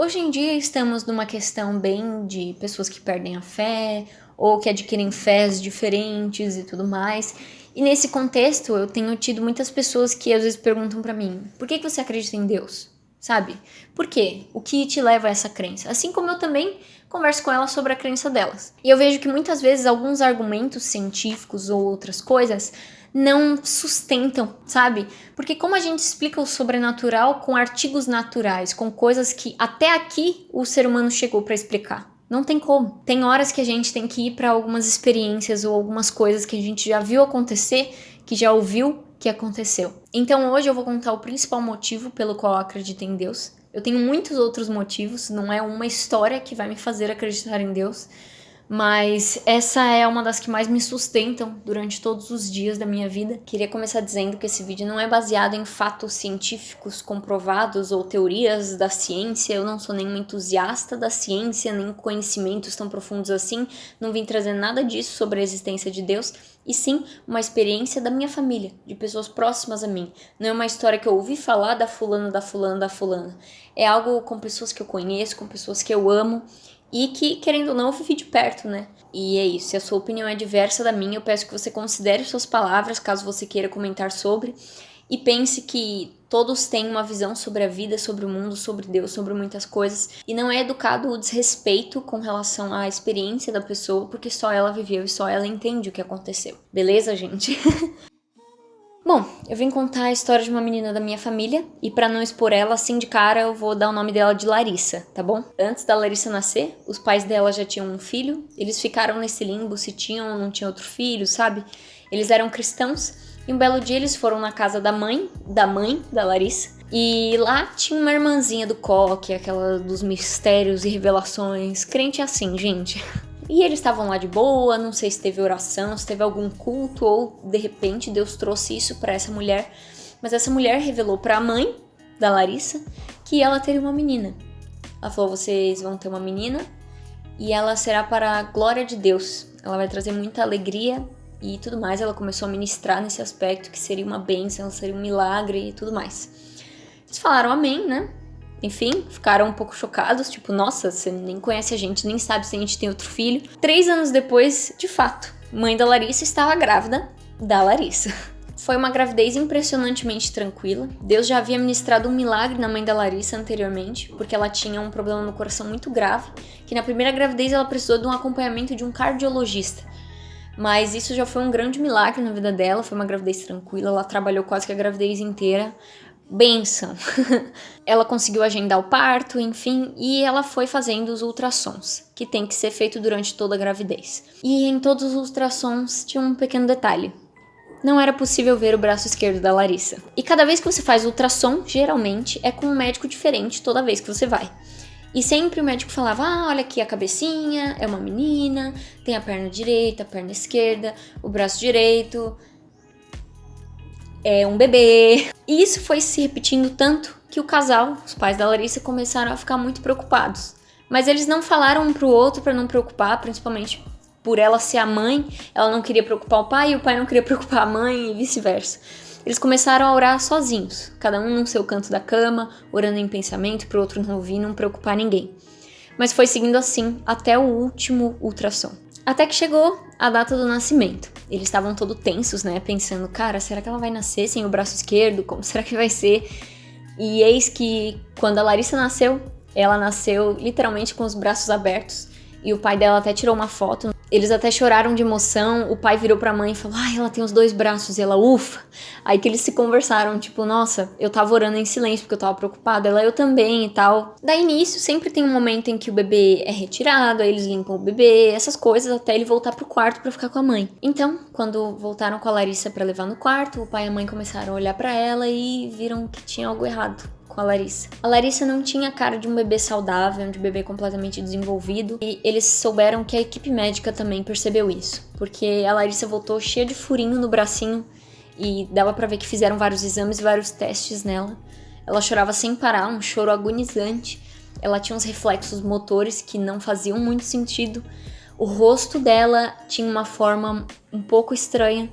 Hoje em dia estamos numa questão bem de pessoas que perdem a fé ou que adquirem fés diferentes e tudo mais. E nesse contexto eu tenho tido muitas pessoas que às vezes perguntam pra mim: por que você acredita em Deus? Sabe? Por quê? O que te leva a essa crença? Assim como eu também converso com elas sobre a crença delas. E eu vejo que muitas vezes alguns argumentos científicos ou outras coisas não sustentam, sabe? Porque como a gente explica o sobrenatural com artigos naturais, com coisas que até aqui o ser humano chegou para explicar? Não tem como. Tem horas que a gente tem que ir para algumas experiências ou algumas coisas que a gente já viu acontecer, que já ouviu que aconteceu. Então hoje eu vou contar o principal motivo pelo qual eu acredito em Deus. Eu tenho muitos outros motivos, não é uma história que vai me fazer acreditar em Deus, mas essa é uma das que mais me sustentam durante todos os dias da minha vida. Queria começar dizendo que esse vídeo não é baseado em fatos científicos comprovados ou teorias da ciência. Eu não sou nenhum entusiasta da ciência, nem conhecimentos tão profundos assim. Não vim trazer nada disso sobre a existência de Deus, e sim uma experiência da minha família, de pessoas próximas a mim. Não é uma história que eu ouvi falar da fulana, da fulana, da fulana. É algo com pessoas que eu conheço, com pessoas que eu amo, e que, querendo ou não, eu vivi de perto, né? E é isso, se a sua opinião é diversa da minha, eu peço que você considere suas palavras, caso você queira comentar sobre, e pense que todos têm uma visão sobre a vida, sobre o mundo, sobre Deus, sobre muitas coisas, e não é educado o desrespeito com relação à experiência da pessoa, porque só ela viveu e só ela entende o que aconteceu. Beleza, gente? Bom, eu vim contar a história de uma menina da minha família, e pra não expor ela assim de cara, eu vou dar o nome dela de Larissa, tá bom? Antes da Larissa nascer, os pais dela já tinham um filho, eles ficaram nesse limbo se tinham ou não tinham outro filho, sabe? Eles eram cristãos, e um belo dia eles foram na casa da mãe da Larissa, e lá tinha uma irmãzinha do coque, aquela dos mistérios e revelações, crente assim, gente. E eles estavam lá de boa, não sei se teve oração, se teve algum culto ou de repente Deus trouxe isso para essa mulher. Mas essa mulher revelou para a mãe da Larissa que ela teria uma menina. Ela falou: vocês vão ter uma menina e ela será para a glória de Deus. Ela vai trazer muita alegria e tudo mais. Ela começou a ministrar nesse aspecto que seria uma bênção, seria um milagre e tudo mais. Eles falaram amém, né? Enfim, ficaram um pouco chocados, tipo, nossa, você nem conhece a gente, nem sabe se a gente tem outro filho. 3 anos depois, de fato, mãe da Larissa estava grávida da Larissa. Foi uma gravidez impressionantemente tranquila. Deus já havia ministrado um milagre na mãe da Larissa anteriormente, porque ela tinha um problema no coração muito grave, que na primeira gravidez ela precisou de um acompanhamento de um cardiologista. Mas isso já foi um grande milagre na vida dela, foi uma gravidez tranquila, ela trabalhou quase que a gravidez inteira. Bênção. Ela conseguiu agendar o parto, enfim, e ela foi fazendo os ultrassons, que tem que ser feito durante toda a gravidez. E em todos os ultrassons tinha um pequeno detalhe: não era possível ver o braço esquerdo da Larissa. E cada vez que você faz ultrassom, geralmente é com um médico diferente toda vez que você vai. E sempre o médico falava: olha aqui a cabecinha, é uma menina, tem a perna direita, a perna esquerda, o braço direito, é um bebê. E isso foi se repetindo tanto que o casal, os pais da Larissa, começaram a ficar muito preocupados. Mas eles não falaram um pro outro para não preocupar, principalmente por ela ser a mãe. Ela não queria preocupar o pai e o pai não queria preocupar a mãe e vice-versa. Eles começaram a orar sozinhos, cada um no seu canto da cama, orando em pensamento pro outro não ouvir, não preocupar ninguém. Mas foi seguindo assim até o último ultrassom. Até que chegou a data do nascimento. Eles estavam todos tensos, né? Pensando: cara, será que ela vai nascer sem o braço esquerdo? Como será que vai ser? E eis que, quando a Larissa nasceu, ela nasceu literalmente com os braços abertos. E o pai dela até tirou uma foto. Eles até choraram de emoção. O pai virou pra mãe e falou: ai, ela tem os 2 braços. E ela, ufa. Aí que eles se conversaram, tipo, nossa, eu tava orando em silêncio porque eu tava preocupada. Ela, eu também e tal. Daí nisso, sempre tem um momento em que o bebê é retirado, aí eles limpam o bebê, essas coisas, até ele voltar pro quarto pra ficar com a mãe. Então, quando voltaram com a Larissa pra levar no quarto, o pai e a mãe começaram a olhar pra ela e viram que tinha algo errado com a Larissa. A Larissa não tinha a cara de um bebê saudável, de um bebê completamente desenvolvido, e eles souberam que a equipe médica também percebeu isso, porque a Larissa voltou cheia de furinho no bracinho e dava pra ver que fizeram vários exames e vários testes nela. Ela chorava sem parar, um choro agonizante. Ela tinha uns reflexos motores que não faziam muito sentido. O rosto dela tinha uma forma um pouco estranha.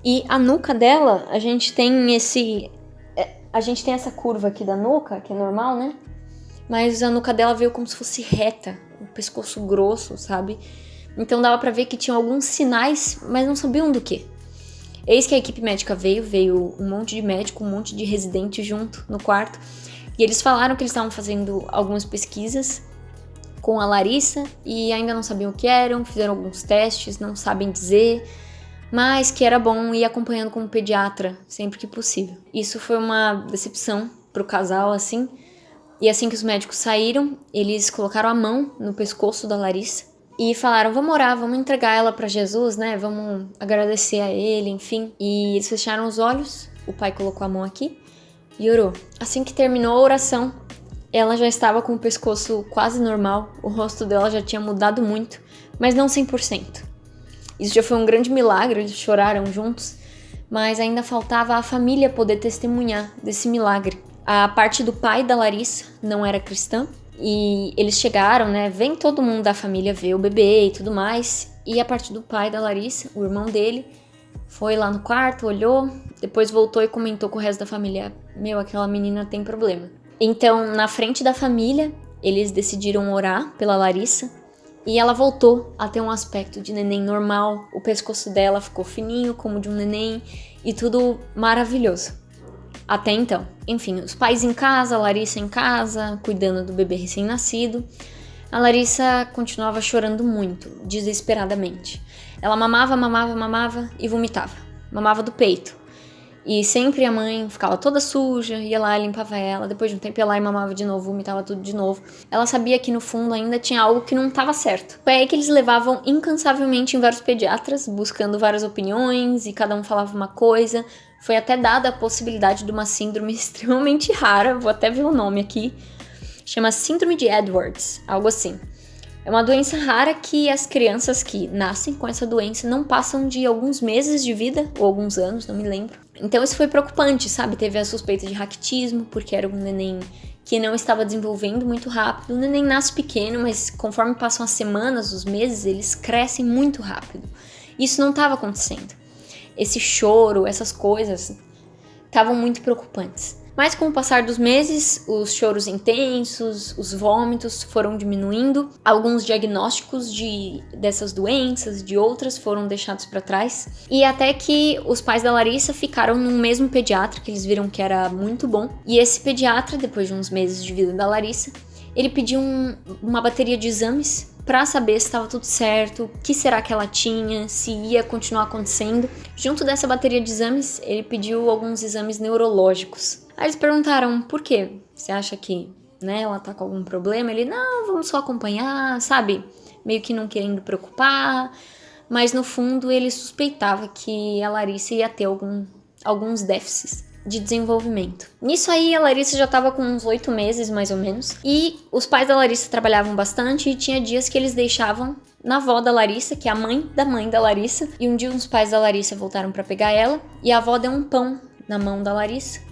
E a nuca dela, a gente tem essa curva aqui da nuca, que é normal, né? mas a nuca dela veio como se fosse reta, o pescoço grosso, sabe? Então dava pra ver que tinha alguns sinais, mas não sabiam do quê. Eis que a equipe médica veio um monte de médico, um monte de residente junto no quarto, e eles falaram que eles estavam fazendo algumas pesquisas com a Larissa e ainda não sabiam o que eram, fizeram alguns testes, não sabem dizer, mas que era bom ir acompanhando como pediatra sempre que possível. Isso foi uma decepção pro casal, assim, e assim que os médicos saíram, eles colocaram a mão no pescoço da Larissa e falaram, vamos orar, vamos entregar ela pra Jesus, né, vamos agradecer a ele, enfim. E eles fecharam os olhos, o pai colocou a mão aqui e orou. Assim que terminou a oração, ela já estava com o pescoço quase normal, o rosto dela já tinha mudado muito, mas não 100%. Isso já foi um grande milagre, eles choraram juntos, mas ainda faltava a família poder testemunhar desse milagre. A parte do pai da Larissa não era cristã, e eles chegaram, né, vem todo mundo da família ver o bebê e tudo mais, e a parte do pai da Larissa, o irmão dele, foi lá no quarto, olhou, depois voltou e comentou com o resto da família, meu, aquela menina tem problema. Então, na frente da família, eles decidiram orar pela Larissa, e ela voltou a ter um aspecto de neném normal, o pescoço dela ficou fininho como de um neném, e tudo maravilhoso. Até então. Enfim, os pais em casa, a Larissa em casa, cuidando do bebê recém-nascido. A Larissa continuava chorando muito, desesperadamente. Ela mamava e vomitava. Mamava do peito. E sempre a mãe ficava toda suja, ia lá e limpava ela. Depois de um tempo ia lá e mamava de novo, vomitava tudo de novo. Ela sabia que no fundo ainda tinha algo que não estava certo. Foi aí que eles levavam incansavelmente em vários pediatras, buscando várias opiniões, e cada um falava uma coisa. Foi até dada a possibilidade de uma síndrome extremamente rara, vou até ver o nome aqui, chama Síndrome de Edwards, algo assim. É uma doença rara que as crianças que nascem com essa doença não passam de alguns meses de vida, ou alguns anos, não me lembro. Então isso foi preocupante, sabe? Teve a suspeita de raquitismo, porque era um neném que não estava desenvolvendo muito rápido. O neném nasce pequeno, mas conforme passam as semanas, os meses, eles crescem muito rápido. Isso não estava acontecendo. Esse choro, essas coisas, estavam muito preocupantes. Mas com o passar dos meses, os choros intensos, os vômitos foram diminuindo. Alguns diagnósticos dessas doenças, de outras, foram deixados para trás. E até que os pais da Larissa ficaram no mesmo pediatra, que eles viram que era muito bom. E esse pediatra, depois de uns meses de vida da Larissa, ele pediu uma bateria de exames para saber se estava tudo certo, o que será que ela tinha, se ia continuar acontecendo. Junto dessa bateria de exames, ele pediu alguns exames neurológicos. Aí eles perguntaram, por quê? Você acha que, né, ela tá com algum problema? Ele, não, vamos só acompanhar, sabe? Meio que não querendo preocupar. Mas no fundo ele suspeitava que a Larissa ia ter alguns déficits de desenvolvimento. Nisso aí, a Larissa já estava com uns 8 meses, mais ou menos. E os pais da Larissa trabalhavam bastante e tinha dias que eles deixavam na avó da Larissa, que é a mãe da Larissa. E um dia os pais da Larissa voltaram para pegar ela e a avó deu um pão na mão da Larissa.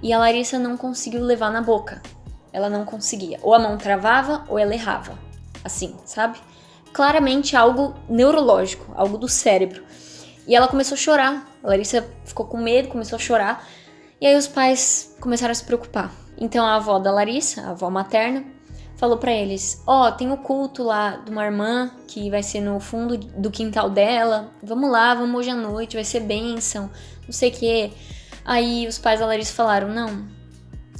E a Larissa não conseguiu levar na boca. Ela não conseguia. Ou a mão travava ou ela errava. Assim, sabe? Claramente algo neurológico, algo do cérebro. E ela começou a chorar. A Larissa ficou com medo, começou a chorar. E aí os pais começaram a se preocupar. Então a avó da Larissa, a avó materna, falou pra eles, tem o culto lá de uma irmã que vai ser no fundo do quintal dela. Vamos lá, vamos hoje à noite, vai ser bênção, não sei o quê. Aí os pais da Larissa falaram, não,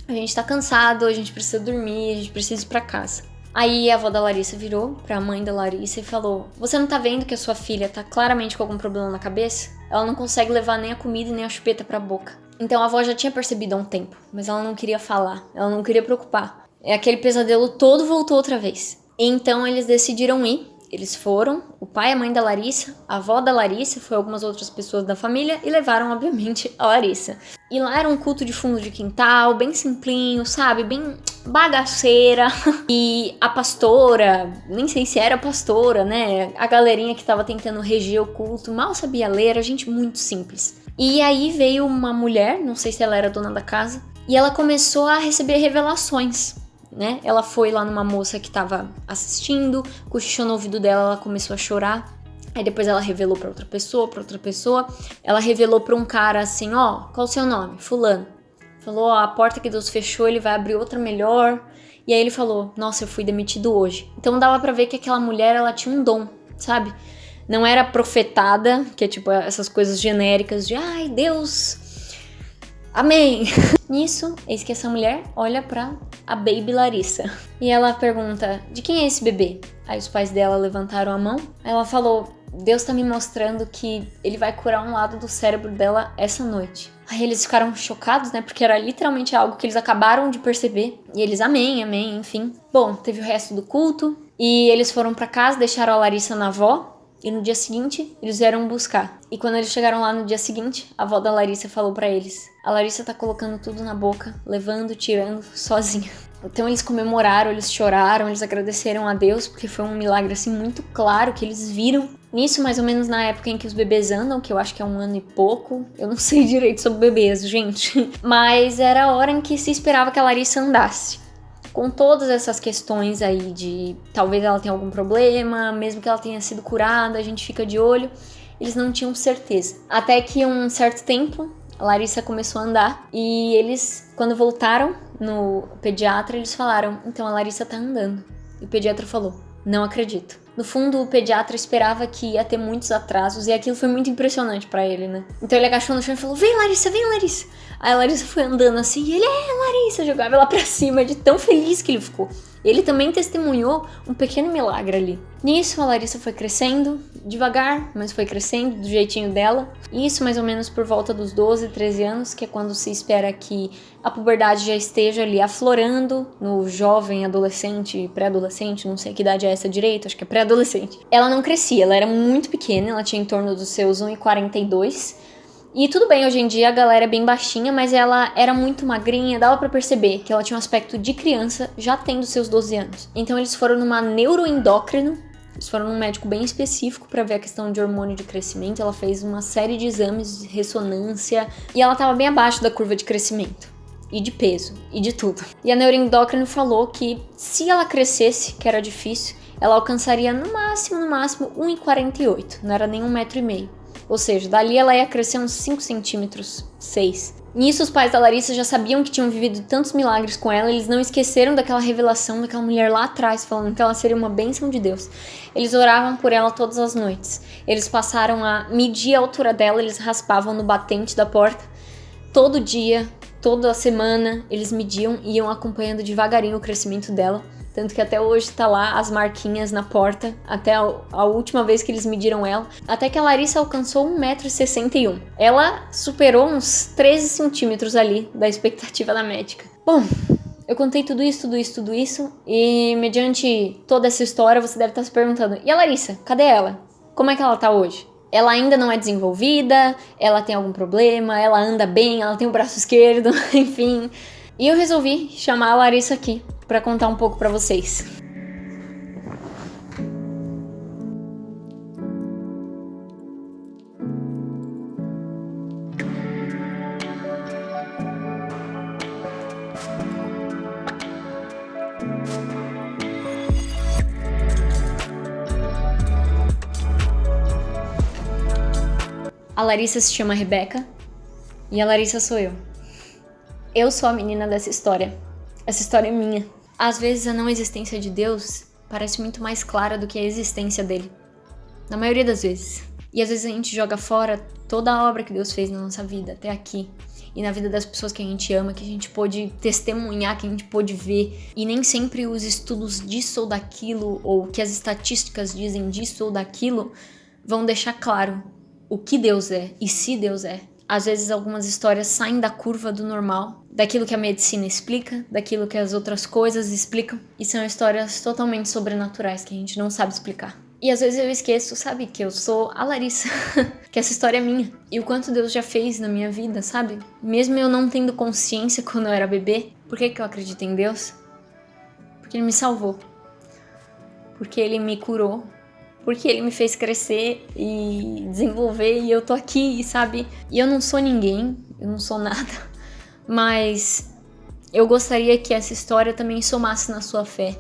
a gente tá cansado, a gente precisa dormir, a gente precisa ir pra casa. Aí a avó da Larissa virou pra mãe da Larissa e falou, você não tá vendo que a sua filha tá claramente com algum problema na cabeça? Ela não consegue levar nem a comida e nem a chupeta pra boca. Então a avó já tinha percebido há um tempo, mas ela não queria falar, ela não queria preocupar. Aquele pesadelo todo voltou outra vez. Então eles decidiram ir, eles foram, o pai e a mãe da Larissa, a avó da Larissa, foi algumas outras pessoas da família e levaram, obviamente, a Larissa. E lá era um culto de fundo de quintal, bem simplinho, sabe, bem bagaceira. E a pastora, nem sei se era pastora, né, a galerinha que tava tentando reger o culto, mal sabia ler, era gente muito simples. E aí veio uma mulher, não sei se ela era dona da casa, e ela começou a receber revelações, né? Ela foi lá numa moça que tava assistindo, cochichou no ouvido dela, ela começou a chorar. Aí depois ela revelou pra outra pessoa. Ela revelou pra um cara assim, qual o seu nome? Fulano. Falou, a porta que Deus fechou, ele vai abrir outra melhor. E aí ele falou, nossa, eu fui demitido hoje. Então dava pra ver que aquela mulher, ela tinha um dom, sabe? Não era profetada, que é tipo essas coisas genéricas de, ai, Deus, amém. Nisso, eis que essa mulher olha pra a Baby Larissa. E ela pergunta, de quem é esse bebê? Aí os pais dela levantaram a mão. Aí ela falou, Deus tá me mostrando que ele vai curar um lado do cérebro dela essa noite. Aí eles ficaram chocados, né? Porque era literalmente algo que eles acabaram de perceber. E eles, amém, amém, enfim. Bom, teve o resto do culto. E eles foram pra casa, deixaram a Larissa na avó. E no dia seguinte, eles vieram buscar. E quando eles chegaram lá no dia seguinte, a avó da Larissa falou pra eles, a Larissa tá colocando tudo na boca, levando, tirando, sozinha. Então eles comemoraram, eles choraram, eles agradeceram a Deus, porque foi um milagre assim muito claro que eles viram. Nisso, mais ou menos na época em que os bebês andam, que eu acho que é 1 ano e pouco. Eu não sei direito sobre bebês, gente. Mas era a hora em que se esperava que a Larissa andasse. Com todas essas questões aí de talvez ela tenha algum problema, mesmo que ela tenha sido curada, a gente fica de olho, eles não tinham certeza. Até que um certo tempo, a Larissa começou a andar e eles, quando voltaram no pediatra, eles falaram, então a Larissa tá andando. E o pediatra falou, não acredito. No fundo, o pediatra esperava que ia ter muitos atrasos e aquilo foi muito impressionante pra ele, né? Então ele agachou no chão e falou, vem Larissa, vem Larissa. Aí a Larissa foi andando assim e ele, Larissa, jogava ela pra cima de tão feliz que ele ficou. Ele também testemunhou um pequeno milagre ali. Nisso, a Larissa foi crescendo, devagar, mas foi crescendo do jeitinho dela. Isso mais ou menos por volta dos 12, 13 anos, que é quando se espera que a puberdade já esteja ali aflorando no jovem, adolescente, pré-adolescente, não sei que idade é essa direito, acho que é pré-adolescente. Ela não crescia, ela era muito pequena, ela tinha em torno dos seus 1,42. E tudo bem, hoje em dia a galera é bem baixinha, mas ela era muito magrinha, dava pra perceber que ela tinha um aspecto de criança, já tendo seus 12 anos. Então eles foram numa neuroendócrino, eles foram num médico bem específico pra ver a questão de hormônio de crescimento, ela fez uma série de exames de ressonância, e ela tava bem abaixo da curva de crescimento, e de peso, e de tudo. E a neuroendócrino falou que se ela crescesse, que era difícil, ela alcançaria no máximo 1,48, não era nem 1,5 m. Ou seja, dali ela ia crescer uns 5 centímetros, 6. Nisso, os pais da Larissa já sabiam que tinham vivido tantos milagres com ela, eles não esqueceram daquela revelação daquela mulher lá atrás, falando que ela seria uma bênção de Deus. Eles oravam por ela todas as noites. Eles passaram a medir a altura dela, eles raspavam no batente da porta. Todo dia, toda semana, eles mediam e iam acompanhando devagarinho o crescimento dela. Tanto que até hoje tá lá as marquinhas na porta, até a última vez que eles mediram ela, até que a Larissa alcançou 1,61 m. Ela superou uns 13 centímetros ali da expectativa da médica. Bom, eu contei tudo isso, e mediante toda essa história você deve estar se perguntando, e a Larissa, cadê ela? Como é que ela tá hoje? Ela ainda não é desenvolvida, ela tem algum problema, ela anda bem, ela tem o braço esquerdo, enfim. E eu resolvi chamar a Larissa aqui para contar um pouco para vocês. A Larissa se chama Rebeca e a Larissa sou eu. Eu sou a menina dessa história. Essa história é minha. Às vezes a não existência de Deus parece muito mais clara do que a existência dele. Na maioria das vezes. E às vezes a gente joga fora toda a obra que Deus fez na nossa vida, até aqui. E na vida das pessoas que a gente ama, que a gente pôde testemunhar, que a gente pôde ver. E nem sempre os estudos disso ou daquilo, ou que as estatísticas dizem disso ou daquilo, vão deixar claro o que Deus é e se Deus é. Às vezes algumas histórias saem da curva do normal, daquilo que a medicina explica, daquilo que as outras coisas explicam, e são histórias totalmente sobrenaturais que a gente não sabe explicar. E às vezes eu esqueço, sabe, que eu sou a Larissa, que essa história é minha, e o quanto Deus já fez na minha vida, sabe? Mesmo eu não tendo consciência quando eu era bebê, por que eu acredito em Deus? Porque Ele me salvou, porque Ele me curou, porque Ele me fez crescer e desenvolver, e eu tô aqui, sabe? E eu não sou ninguém, eu não sou nada, mas eu gostaria que essa história também somasse na sua fé,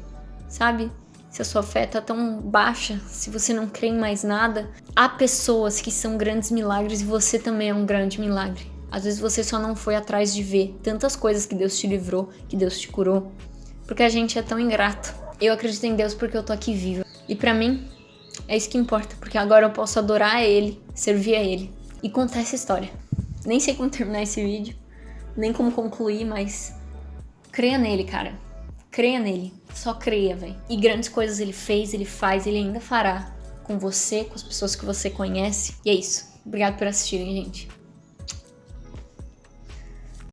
sabe? Se a sua fé tá tão baixa, se você não crê em mais nada, há pessoas que são grandes milagres e você também é um grande milagre. Às vezes você só não foi atrás de ver tantas coisas que Deus te livrou, que Deus te curou. porque a gente é tão ingrato. Eu acredito em Deus porque eu tô aqui viva. E pra mim, é isso que importa, porque agora eu posso adorar Ele, servir a Ele e contar essa história. Nem sei como terminar esse vídeo, nem como concluir, mas creia nele, cara. Creia nele. Só creia, velho. E grandes coisas ele fez, ele faz, ele ainda fará com você, com as pessoas que você conhece. E é isso. Obrigado por assistirem, gente.